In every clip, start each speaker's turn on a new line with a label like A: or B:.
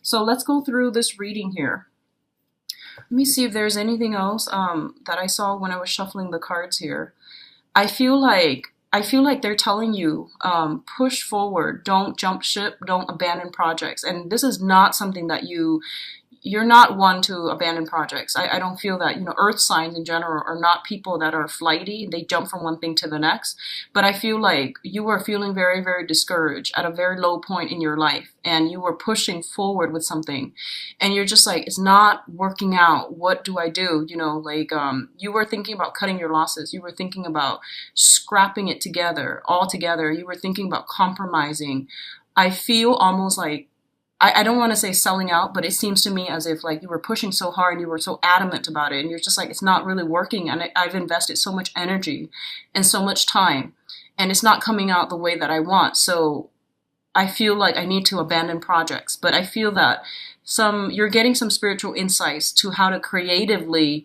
A: So let's go through this reading here. Let me see if there's anything else that I saw when I was shuffling the cards here. I feel like they're telling you, push forward, don't jump ship, don't abandon projects. And this is not something that you're not one to abandon projects. I don't feel that, earth signs in general are not people that are flighty. They jump from one thing to the next. But I feel like you were feeling very, very discouraged at a very low point in your life, and you were pushing forward with something, and you're just like, it's not working out. What do I do? You were thinking about cutting your losses. You were thinking about scrapping it together, all together. You were thinking about compromising. I feel almost like, I don't want to say selling out, but it seems to me as if like you were pushing so hard and you were so adamant about it, and you're just like, it's not really working, and I've invested so much energy and so much time, and it's not coming out the way that I want. So I feel like I need to abandon projects. But I feel that you're getting some spiritual insights to how to creatively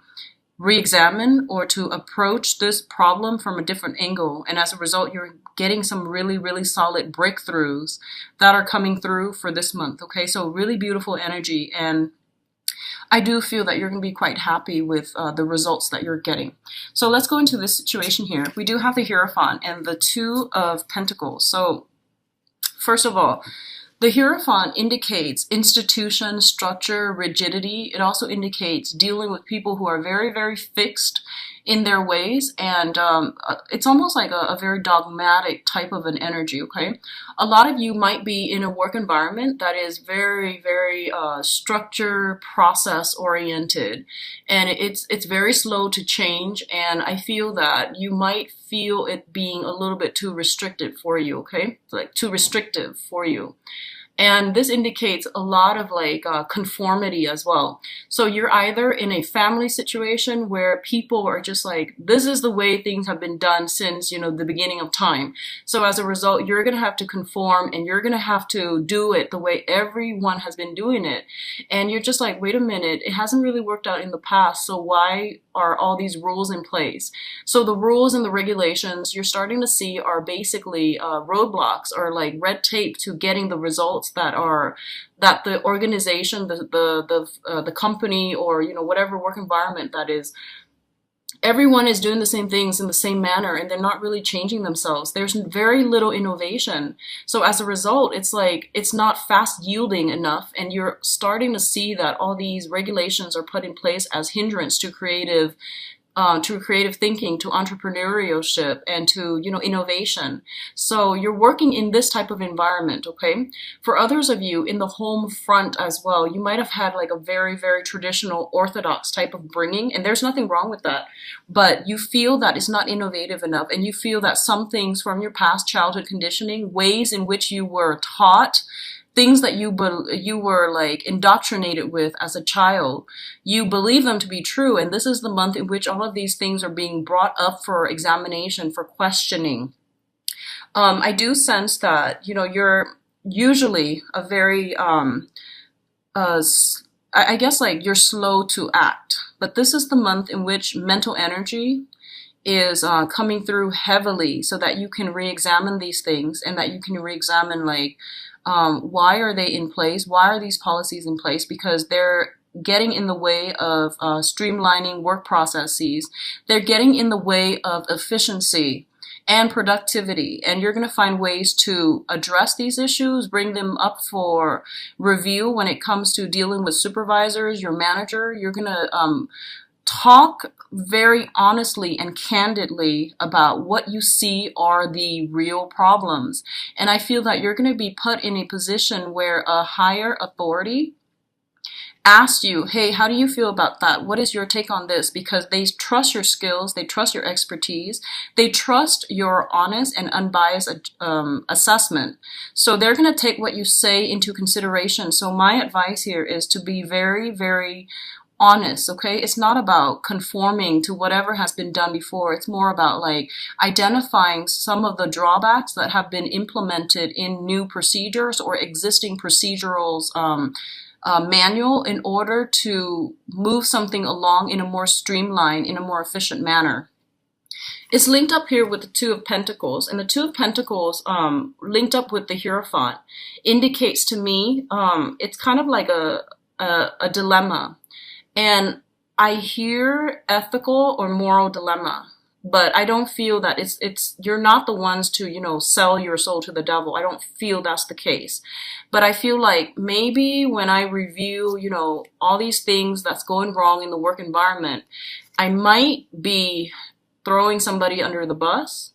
A: re-examine or to approach this problem from a different angle. And as a result, you're getting some really, really solid breakthroughs that are coming through for this month. Okay, so really beautiful energy. And I do feel that you're going to be quite happy with the results that you're getting. So let's go into this situation here. We do have the Hierophant and the Two of Pentacles. So first of all, the Hierophant indicates institution, structure, rigidity. It also indicates dealing with people who are very, very fixed in their ways, and it's almost like a very dogmatic type of an energy, okay? A lot of you might be in a work environment that is very, very structure, process oriented, and it's very slow to change, and I feel that you might feel it being a little bit too restricted for you, okay? Like too restrictive for you. And this indicates a lot of conformity as well. So you're either in a family situation where people are just like, this is the way things have been done since, the beginning of time. So as a result, you're going to have to conform, and you're going to have to do it the way everyone has been doing it. And you're just like, wait a minute, it hasn't really worked out in the past. So why are all these rules in place? So the rules and the regulations you're starting to see are basically roadblocks, or like red tape to getting the results that the organization, the company, or whatever work environment that is. Everyone is doing the same things in the same manner, and they're not really changing themselves. There's very little innovation. So as a result, it's like it's not fast yielding enough, and you're starting to see that all these regulations are put in place as hindrance to creative thinking, to entrepreneurship, and to innovation. So you're working in this type of environment, okay? For others of you in the home front as well, you might have had like a very, very traditional orthodox type of bringing, and there's nothing wrong with that. But you feel that it's not innovative enough, and you feel that some things from your past childhood conditioning, ways in which you were taught, things that you were like indoctrinated with as a child, you believe them to be true, and this is the month in which all of these things are being brought up for examination, for questioning. I do sense that you're usually a very I guess like you're slow to act, but this is the month in which mental energy is coming through heavily, so that you can re-examine these things, and that you can re-examine why are they in place? Why are these policies in place? Because they're getting in the way of streamlining work processes. They're getting in the way of efficiency and productivity. And you're going to find ways to address these issues, bring them up for review when it comes to dealing with supervisors, your manager. You're going to talk very honestly and candidly about what you see are the real problems. And I feel that you're going to be put in a position where a higher authority asks you, hey, how do you feel about that? What is your take on this? Because they trust your skills, they trust your expertise, they trust your honest and unbiased assessment. So they're going to take what you say into consideration. So my advice here is to be very, very honest, okay? It's not about conforming to whatever has been done before. It's more about like identifying some of the drawbacks that have been implemented in new procedures or existing procedurals manual, in order to move something along in a more streamlined, in a more efficient manner. It's linked up here with the Two of Pentacles, and the Two of Pentacles, linked up with the Hierophant, indicates to me, it's kind of like a dilemma. And I hear ethical or moral dilemma, but I don't feel that you're not the ones to, sell your soul to the devil. I don't feel that's the case. But I feel like maybe when I review, all these things that's going wrong in the work environment, I might be throwing somebody under the bus,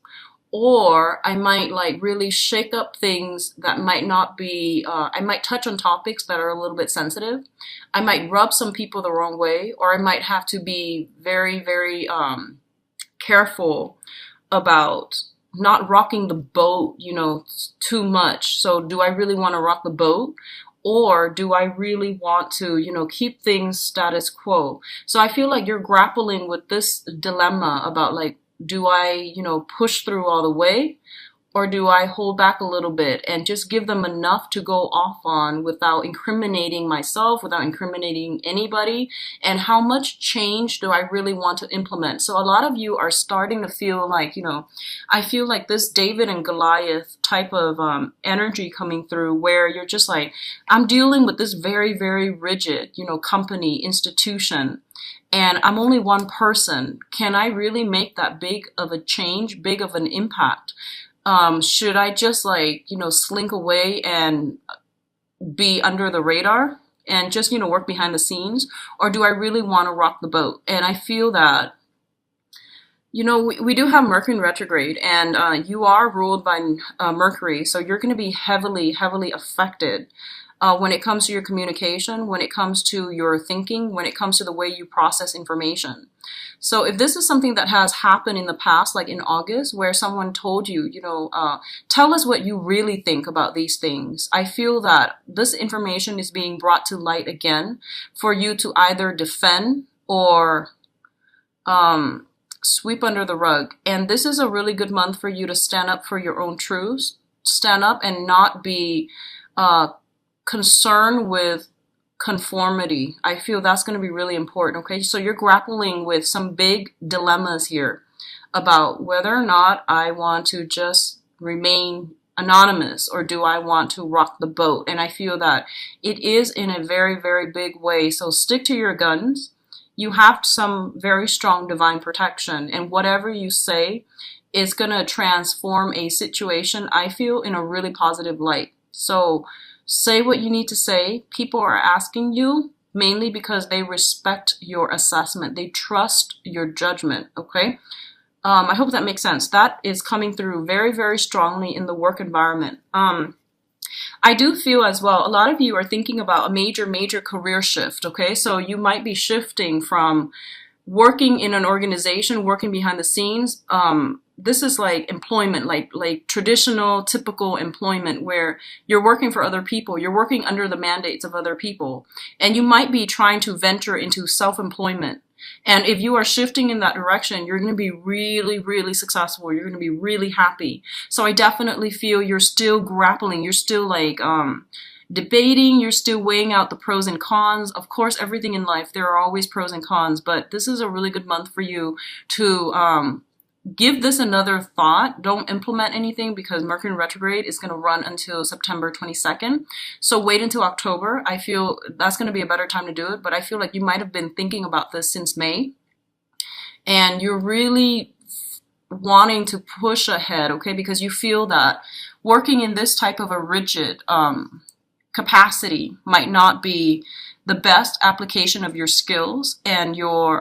A: or I might like really shake up things that might not be, I might touch on topics that are a little bit sensitive. I might rub some people the wrong way, or I might have to be very, very careful about not rocking the boat, too much. So do I really want to rock the boat? Or do I really want to, keep things status quo? So I feel like you're grappling with this dilemma about like, do I, push through all the way? Or do I hold back a little bit and just give them enough to go off on without incriminating myself, without incriminating anybody? And how much change do I really want to implement? So a lot of you are starting to feel like, I feel like this David and Goliath type of energy coming through, where you're just like, I'm dealing with this very, very rigid, company, institution. And I'm only one person. Can I really make that big of a change, big of an impact? Should I just like, slink away and be under the radar and just, work behind the scenes? Or do I really want to rock the boat? And I feel that, we do have Mercury in retrograde, and you are ruled by Mercury. So you're going to be heavily, heavily affected when it comes to your communication, when it comes to your thinking, when it comes to the way you process information. So if this is something that has happened in the past, like in August, where someone told you, tell us what you really think about these things, I feel that this information is being brought to light again for you to either defend or sweep under the rug. And this is a really good month for you to stand up for your own truths, stand up and not be concerned with conformity. I feel that's going to be really important. Okay, so you're grappling with some big dilemmas here about whether or not I want to just remain anonymous, or do I want to rock the boat? And I feel that it is in a very, very big way. So stick to your guns. You have some very strong divine protection, and whatever you say is going to transform a situation, I feel, in a really positive light. So say what you need to say. People are asking you mainly because they respect your assessment. They trust your judgment, okay? I hope that makes sense. That is coming through very, very strongly in the work environment. I do feel as well, a lot of you are thinking about a major, major career shift, okay? So you might be shifting from working in an organization, working behind the scenes. This is like employment, like traditional, typical employment, where you're working for other people. You're working under the mandates of other people. And you might be trying to venture into self-employment. And if you are shifting in that direction, you're going to be really, really successful. You're going to be really happy. So I definitely feel you're still grappling. You're still like debating. You're still weighing out the pros and cons. Of course, everything in life, there are always pros and cons. But this is a really good month for you to give this another thought. Don't implement anything because Mercury in retrograde is going to run until September 22nd. So wait until October. I feel that's going to be a better time to do it. But I feel like you might have been thinking about this since May. And you're really wanting to push ahead, okay? Because you feel that working in this type of a rigid capacity might not be the best application of your skills and your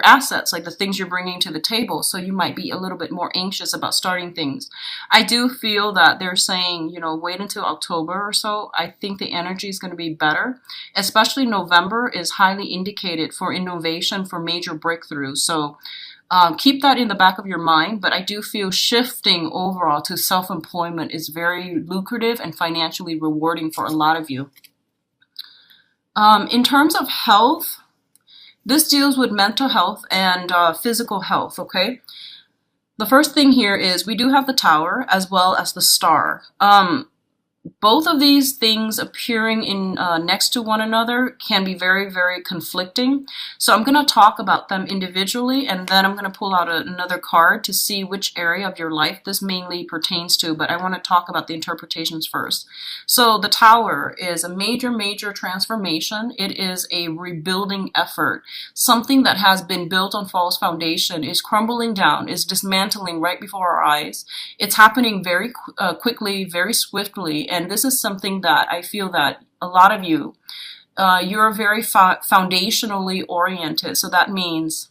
A: assets, like the things you're bringing to the table. So you might be a little bit more anxious about starting things. I do feel that they're saying, wait until October or so. I think the energy is going to be better. Especially November is highly indicated for innovation, for major breakthroughs. So keep that in the back of your mind. But I do feel shifting overall to self-employment is very lucrative and financially rewarding for a lot of you. In terms of health, this deals with mental health and physical health, okay? The first thing here is we do have the Tower as well as the Star. both of these things appearing in next to one another can be very, very conflicting. So I'm going to talk about them individually, and then I'm going to pull out another card to see which area of your life this mainly pertains to, but I want to talk about the interpretations first. So the Tower is a major, major transformation. It is a rebuilding effort. Something that has been built on false foundation is crumbling down, is dismantling right before our eyes. It's happening very quickly, very swiftly, and this is something that I feel that a lot of you, you're very foundationally oriented. So that means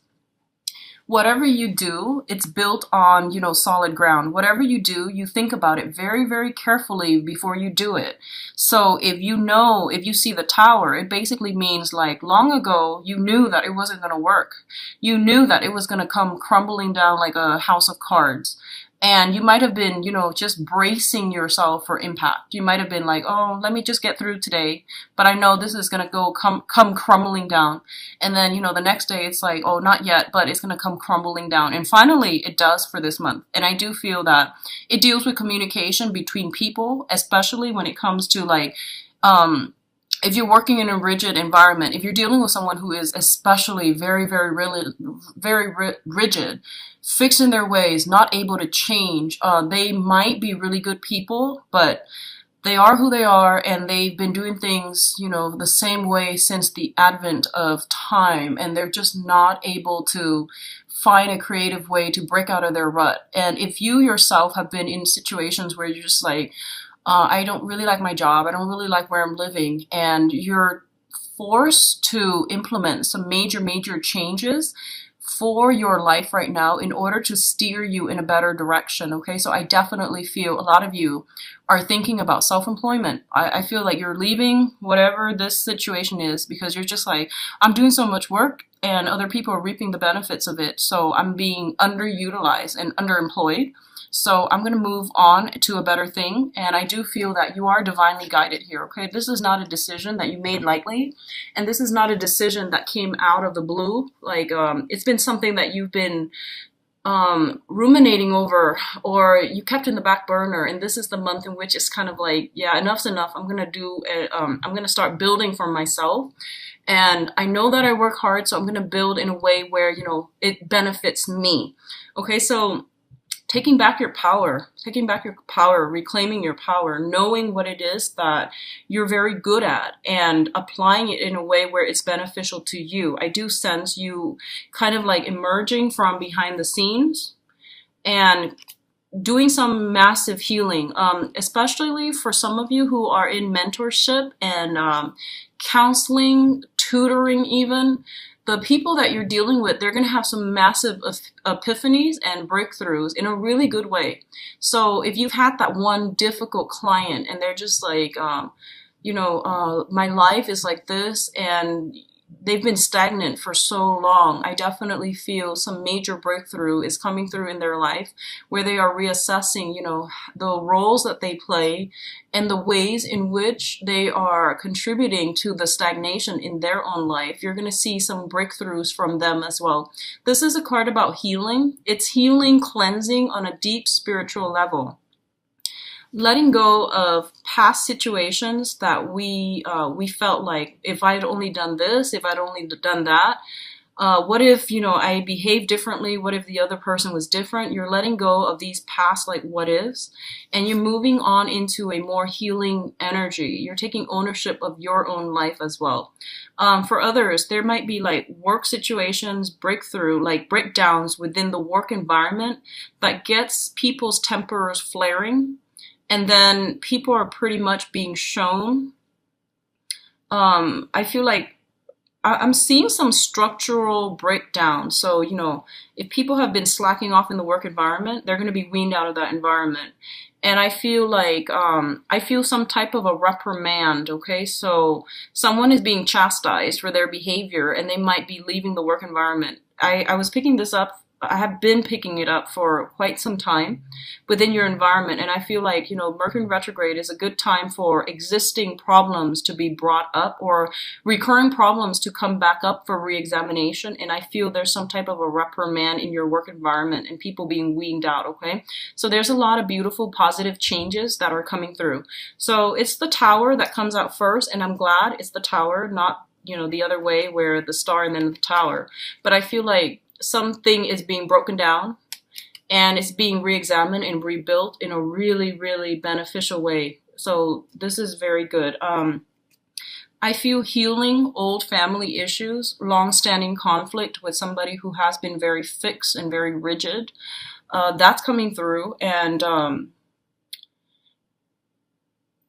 A: whatever you do, it's built on, solid ground. Whatever you do, you think about it very, very carefully before you do it. So if you see the Tower, it basically means like long ago, you knew that it wasn't going to work. You knew that it was going to come crumbling down like a house of cards. And you might have been, just bracing yourself for impact. You might have been like, oh, let me just get through today. But I know this is going to come crumbling down. And then, the next day it's like, oh, not yet, but it's going to come crumbling down. And finally, it does for this month. And I do feel that it deals with communication between people, especially when it comes to like, if you're working in a rigid environment, if you're dealing with someone who is especially very, very, really, very rigid, fixed in their ways, not able to change, they might be really good people, but they are who they are, and they've been doing things, the same way since the advent of time, and they're just not able to find a creative way to break out of their rut. And if you yourself have been in situations where you're just like, I don't really like my job, I don't really like where I'm living, and you're forced to implement some major, major changes for your life right now in order to steer you in a better direction, okay? So I definitely feel a lot of you are thinking about self-employment. I feel like you're leaving whatever this situation is because you're just like, I'm doing so much work and other people are reaping the benefits of it, so I'm being underutilized and underemployed. So I'm going to move on to a better thing, and I do feel that you are divinely guided here, okay? This is not a decision that you made lightly, and this is not a decision that came out of the blue. Like, it's been something that you've been ruminating over, or you kept in the back burner, and this is the month in which it's kind of like, yeah, enough's enough. I'm going to start building for myself. And I know that I work hard, so I'm going to build in a way where, it benefits me. Okay, so taking back your power, reclaiming your power, knowing what it is that you're very good at and applying it in a way where it's beneficial to you. I do sense you kind of like emerging from behind the scenes and doing some massive healing, especially for some of you who are in mentorship and counseling, tutoring even. The people that you're dealing with, they're going to have some massive epiphanies and breakthroughs in a really good way. So if you've had that one difficult client and they're just like, my life is like this, and they've been stagnant for so long, I definitely feel some major breakthrough is coming through in their life where they are reassessing, the roles that they play and the ways in which they are contributing to the stagnation in their own life. You're going to see some breakthroughs from them as well. This is a card about healing. It's healing, cleansing on a deep spiritual level. Letting go of past situations that we felt like, if I'd only done this, if I'd only done that, what if, I behaved differently? What if the other person was different? You're letting go of these past, like, what ifs, and you're moving on into a more healing energy. You're taking ownership of your own life as well. For others, there might be like work situations, breakdowns within the work environment that gets people's tempers flaring. And then people are pretty much being shown. I feel like I'm seeing some structural breakdown. So, if people have been slacking off in the work environment, they're going to be weaned out of that environment. And I feel like, I feel some type of a reprimand, okay? So someone is being chastised for their behavior and they might be leaving the work environment. I was picking this up I have been picking it up for quite some time within your environment. And I feel like, Mercury retrograde is a good time for existing problems to be brought up or recurring problems to come back up for re-examination. And I feel there's some type of a reprimand in your work environment and people being weaned out, okay? So there's a lot of beautiful, positive changes that are coming through. So it's the Tower that comes out first, and I'm glad it's the Tower, not, the other way where the Star and then the Tower. But I feel like something is being broken down and it's being re-examined and rebuilt in a really, really beneficial way. So this is very good. I feel healing old family issues, long-standing conflict with somebody who has been very fixed and very rigid. That's coming through, and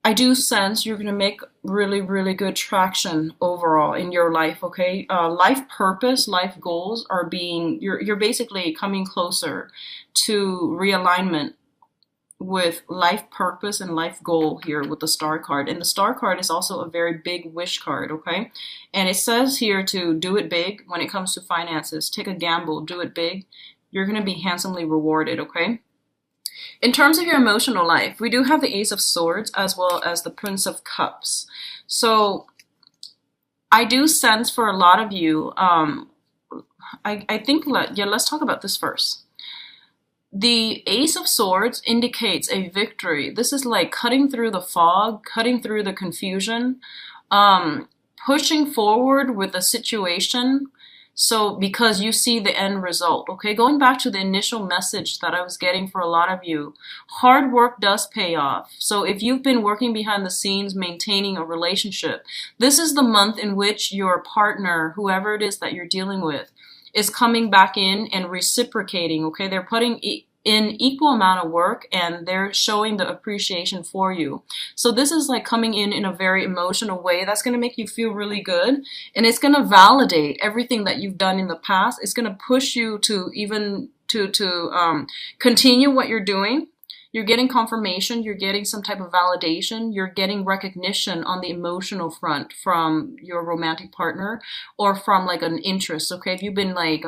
A: I do sense you're going to make really, really good traction overall in your life, okay? Life purpose, life goals are you're basically coming closer to realignment with life purpose and life goal here with the Star card. And the Star card is also a very big wish card, okay? And it says here to do it big when it comes to finances. Take a gamble, do it big. You're going to be handsomely rewarded, okay? In terms of your emotional life, we do have the Ace of Swords as well as the Prince of Cups. So I do sense for a lot of you, I think, let's talk about this first. The Ace of Swords indicates a victory. This is like cutting through the fog, cutting through the confusion, pushing forward with a situation. So because you see the end result, okay? Going back to the initial message that I was getting for a lot of you, hard work does pay off. So if you've been working behind the scenes, maintaining a relationship, this is the month in which your partner, whoever it is that you're dealing with, is coming back in and reciprocating, okay? They're putting in equal amount of work and they're showing the appreciation for you. So this is like coming in a very emotional way. That's going to make you feel really good, and it's going to validate everything that you've done in the past. It's going to push you to even to continue what you're doing. You're getting confirmation, you're getting some type of validation, you're getting recognition on the emotional front from your romantic partner or from like an interest, okay? If you've been like,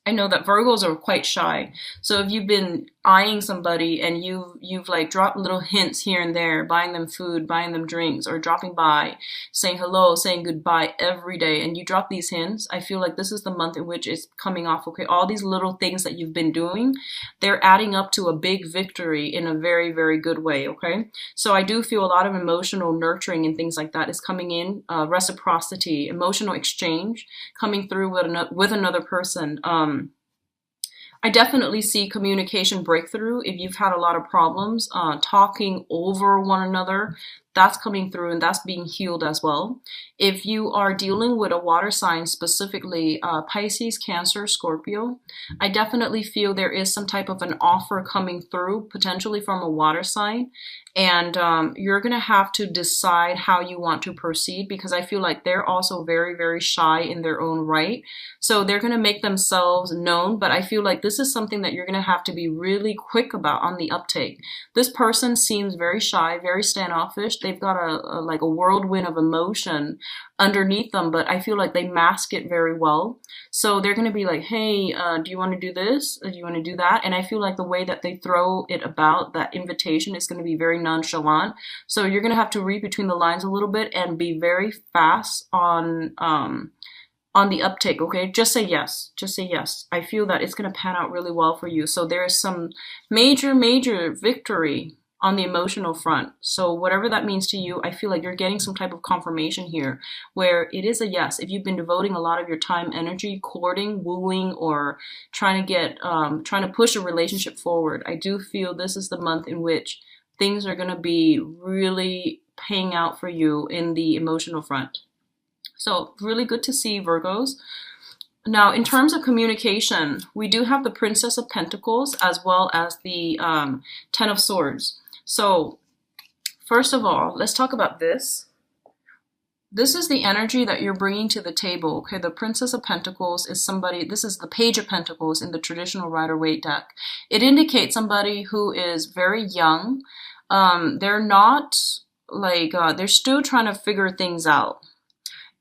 A: I know that Virgos are quite shy. So if you've been eyeing somebody and you've like dropped little hints here and there, buying them food, buying them drinks, or dropping by, saying hello, saying goodbye every day, and you drop these hints, I feel like this is the month in which it's coming off, okay? All these little things that you've been doing, they're adding up to a big victory in a very, very good way, okay? So I do feel a lot of emotional nurturing and things like that is coming in, reciprocity, emotional exchange coming through with another person. I definitely see communication breakthrough. If you've had a lot of problems talking over one another, that's coming through and that's being healed as well. If you are dealing with a water sign, specifically Pisces, Cancer, Scorpio, I definitely feel there is some type of an offer coming through, potentially from a water sign. And you're going to have to decide how you want to proceed, because I feel like they're also very, very shy in their own right. So they're going to make themselves known, but I feel like this is something that you're going to have to be really quick about on the uptake. This person seems very shy, very standoffish. They've got like a whirlwind of emotion underneath them, but I feel like they mask it very well. So they're going to be like, hey, do you want to do this? Or do you want to do that? And I feel like the way that they throw it about, that invitation, is going to be very nonchalant. So you're going to have to read between the lines a little bit and be very fast on the uptake, okay? Just say yes. Just say yes. I feel that it's going to pan out really well for you. So there is some major, major victory on the emotional front. So whatever that means to you, I feel like you're getting some type of confirmation here where it is a yes. If you've been devoting a lot of your time, energy, courting, wooing, or trying to push a relationship forward, I do feel this is the month in which things are going to be really paying out for you in the emotional front. So really good to see, Virgos. Now, in terms of communication, we do have the Princess of Pentacles as well as the Ten of Swords. So first of all, let's talk about this. This is the energy that you're bringing to the table, okay? The Princess of Pentacles is somebody, this is the Page of Pentacles in the traditional Rider-Waite deck. It indicates somebody who is very young. They're not like, they're still trying to figure things out.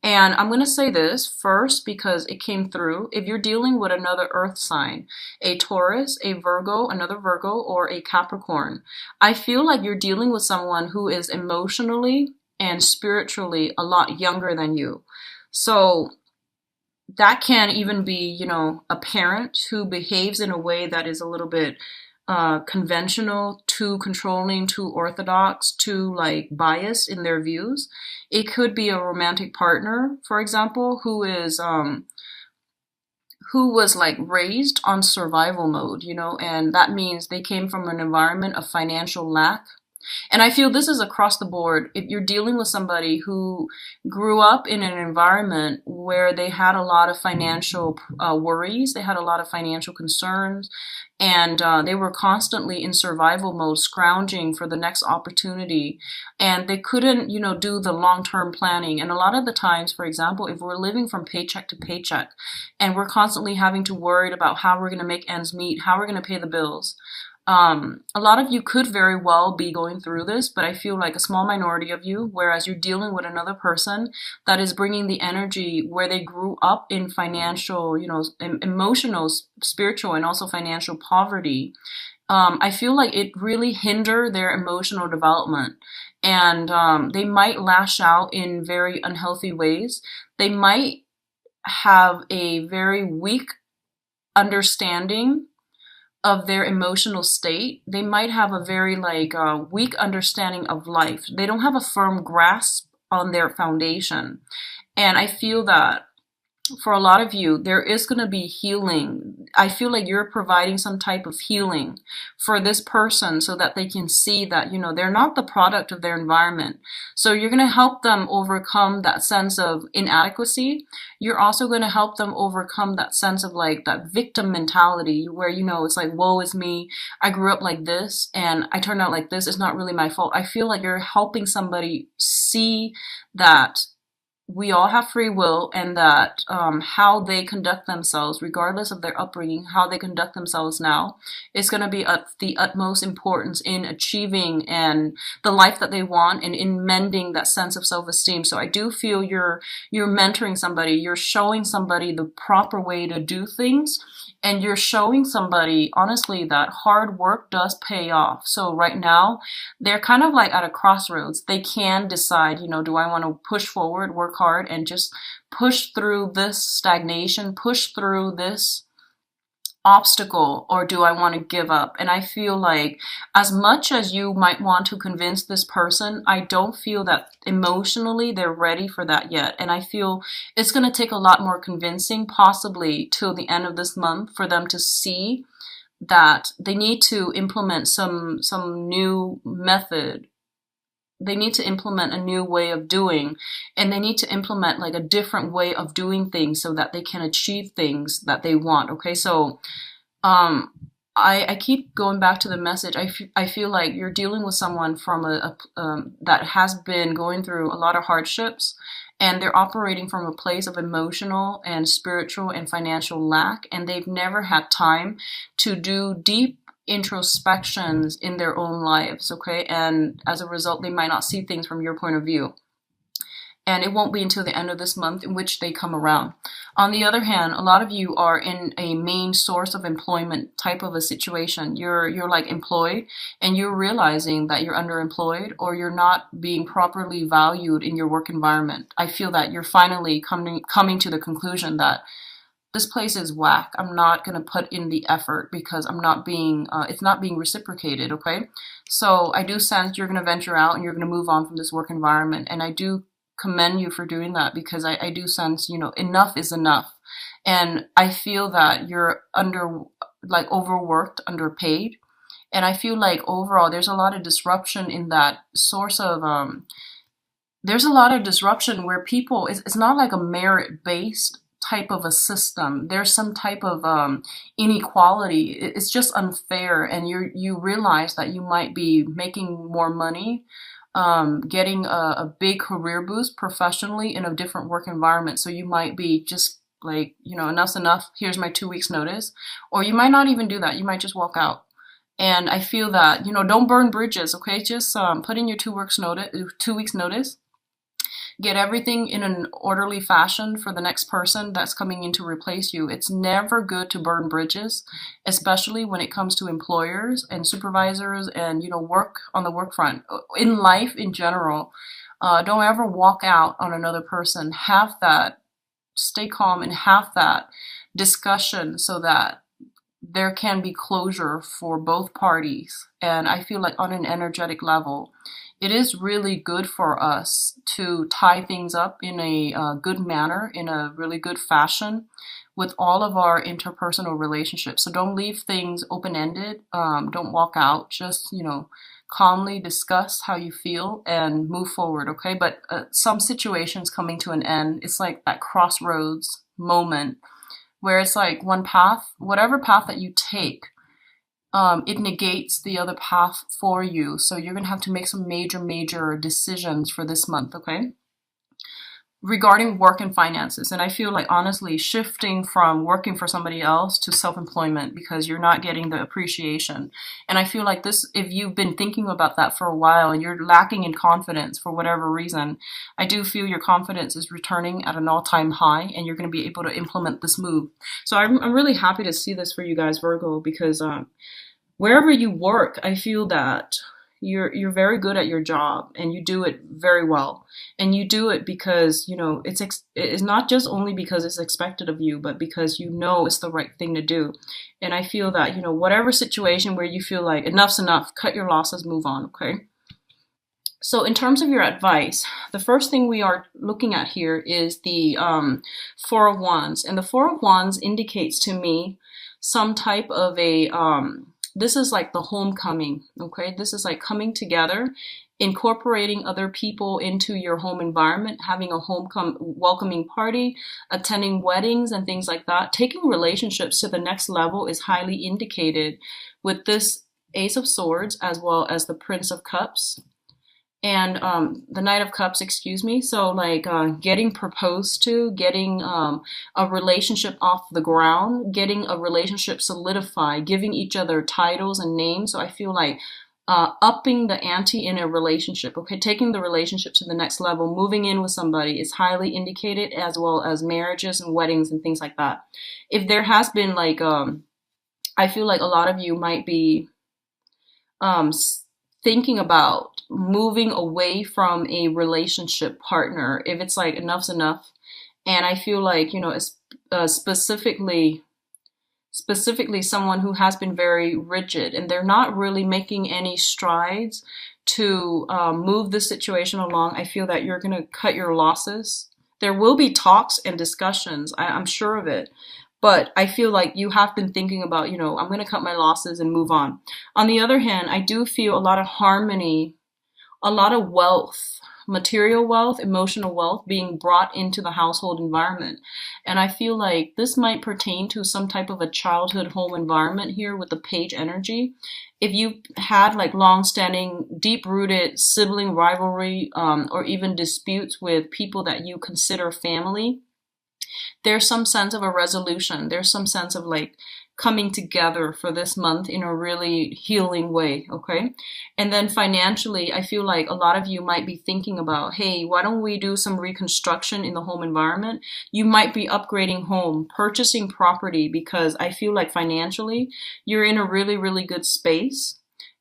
A: And I'm going to say this first because it came through. If you're dealing with another earth sign, a Taurus, a Virgo, another Virgo, or a Capricorn, I feel like you're dealing with someone who is emotionally and spiritually a lot younger than you. So that can even be, a parent who behaves in a way that is a little bit conventional, too controlling, too orthodox, too like biased in their views. It could be a romantic partner, for example, who was like raised on survival mode, and that means they came from an environment of financial lack. And I feel this is across the board. If you're dealing with somebody who grew up in an environment where they had a lot of financial worries, they had a lot of financial concerns, and they were constantly in survival mode, scrounging for the next opportunity, and they couldn't, do the long-term planning. And a lot of the times, for example, if we're living from paycheck to paycheck, and we're constantly having to worry about how we're going to make ends meet, how we're going to pay the bills, a lot of you could very well be going through this, but I feel like a small minority of you, whereas you're dealing with another person that is bringing the energy where they grew up in financial, emotional, spiritual, and also financial poverty. I feel like it really hinder their emotional development. And they might lash out in very unhealthy ways. They might have a very weak understanding of their emotional state. They might have a very weak understanding of life. They don't have a firm grasp on their foundation. And I feel that for a lot of you, there is going to be healing. I feel like you're providing some type of healing for this person so that they can see that, they're not the product of their environment. So you're going to help them overcome that sense of inadequacy. You're also going to help them overcome that sense of like that victim mentality where, it's like, woe is me. I grew up like this and I turned out like this. It's not really my fault. I feel like you're helping somebody see that we all have free will, and that how they conduct themselves, regardless of their upbringing, how they conduct themselves now, is going to be of the utmost importance in achieving and the life that they want, and in mending that sense of self-esteem. So I do feel you're mentoring somebody, you're showing somebody the proper way to do things, and you're showing somebody, honestly, that hard work does pay off. So right now, they're kind of like at a crossroads. They can decide, do I want to push forward, work hard, and just push through this stagnation, push through this obstacle, or do I want to give up? And I feel like as much as you might want to convince this person, I don't feel that emotionally they're ready for that yet. And I feel it's going to take a lot more convincing, possibly till the end of this month, for them to see that they need to implement some new method. They need to implement a new way of doing, and they need to implement like a different way of doing things so that they can achieve things that they want. Okay, so I keep going back to the message. I feel like you're dealing with someone from that has been going through a lot of hardships, and they're operating from a place of emotional and spiritual and financial lack, and they've never had time to do deep introspections in their own lives, okay? And as a result, they might not see things from your point of view. And it won't be until the end of this month in which they come around. On the other hand, a lot of you are in a main source of employment type of a situation. You're like employed, and you're realizing that you're underemployed, or you're not being properly valued in your work environment. I feel that you're finally coming to the conclusion that this place is whack. I'm not going to put in the effort because it's not being reciprocated, okay? So I do sense you're going to venture out and you're going to move on from this work environment. And I do commend you for doing that, because I do sense, enough is enough. And I feel that you're overworked, underpaid. And I feel like overall there's a lot of disruption in that source of, there's a lot of disruption where people, it's not like a merit-based type of a system. There's some type of inequality. It's just unfair, and you realize that you might be making more money, getting a big career boost professionally in a different work environment. So you might be just like, enough's enough. Here's my 2 weeks notice, or you might not even do that. You might just walk out. And I feel that don't burn bridges. Okay, just put in your 2 weeks notice. get everything in an orderly fashion for the next person that's coming in to replace you. It's never good to burn bridges, especially when it comes to employers and supervisors and, work on the work front. In life in general, don't ever walk out on another person. Have that, stay calm and have that discussion so that there can be closure for both parties. And I feel like on an energetic level, it is really good for us to tie things up in a good manner, in a really good fashion with all of our interpersonal relationships. So don't leave things open-ended. Don't walk out. Just, calmly discuss how you feel and move forward, okay? But some situations coming to an end, it's like that crossroads moment where it's like one path, whatever path that you take, it negates the other path for you. So you're going to have to make some major, major decisions for this month, okay? Regarding work and finances. And I feel like honestly shifting from working for somebody else to self-employment because you're not getting the appreciation. And I feel like this, if you've been thinking about that for a while and you're lacking in confidence for whatever reason, I do feel your confidence is returning at an all-time high and you're going to be able to implement this move. So I'm really happy to see this for you guys, Virgo, because wherever you work, I feel that you're very good at your job and you do it very well. And you do it because, it's not just only because it's expected of you, but because it's the right thing to do. And I feel that, whatever situation where you feel like enough's enough, cut your losses, move on, okay? So in terms of your advice, the first thing we are looking at here is the Four of Wands. And the Four of Wands indicates to me some type of a this is like the homecoming, okay? This is like coming together, incorporating other people into your home environment, having a welcoming party, attending weddings and things like that. Taking relationships to the next level is highly indicated with this Ace of Swords as well as the Prince of Cups. And the Knight of Cups, excuse me. So like getting proposed to, getting a relationship off the ground, getting a relationship solidified, giving each other titles and names. So I feel like upping the ante in a relationship, okay? Taking the relationship to the next level, moving in with somebody is highly indicated, as well as marriages and weddings and things like that. If there has been like, I feel like a lot of you might be thinking about moving away from a relationship partner if it's like enough's enough. And I feel like, specifically someone who has been very rigid and they're not really making any strides to move the situation along. I feel that you're going to cut your losses. There will be talks and discussions. I'm sure of it. But I feel like you have been thinking about, I'm going to cut my losses and move on. On the other hand, I do feel a lot of harmony, a lot of wealth, material wealth, emotional wealth being brought into the household environment. And I feel like this might pertain to some type of a childhood home environment here with the Page energy. If you had like long-standing, deep-rooted sibling rivalry or even disputes with people that you consider family, there's some sense of a resolution. There's some sense of like coming together for this month in a really healing way, okay? And then financially, I feel like a lot of you might be thinking about, hey, why don't we do some reconstruction in the home environment? You might be upgrading home, purchasing property, because I feel like financially, you're in a really, really good space.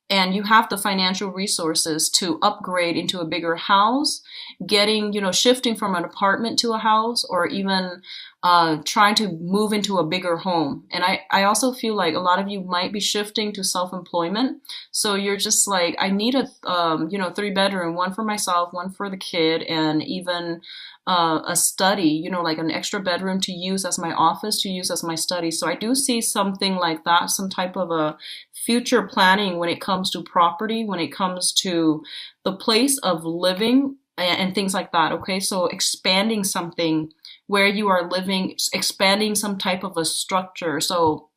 A: And you have the financial resources to upgrade into a bigger house, getting, shifting from an apartment to a house, or even trying to move into a bigger home. And I also feel like a lot of you might be shifting to self-employment. So you're just like, I need a, 3-bedroom, one for myself, one for the kid, and even a study, like an extra bedroom to use as my office, to use as my study. So I do see something like that, some type of a future planning when it comes to property, when it comes to the place of living and things like that. Okay. So expanding something where you are living, expanding some type of a structure. So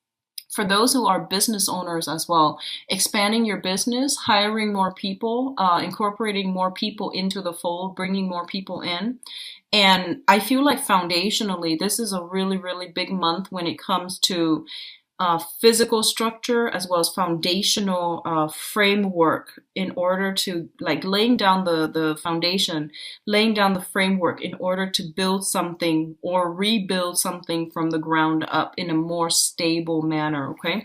A: for those who are business owners as well, expanding your business, hiring more people, incorporating more people into the fold, bringing more people in. And I feel like foundationally, this is a really, really big month when it comes to physical structure as well as foundational framework in order to like laying down the foundation, laying down the framework in order to build something or rebuild something from the ground up in a more stable manner. Okay.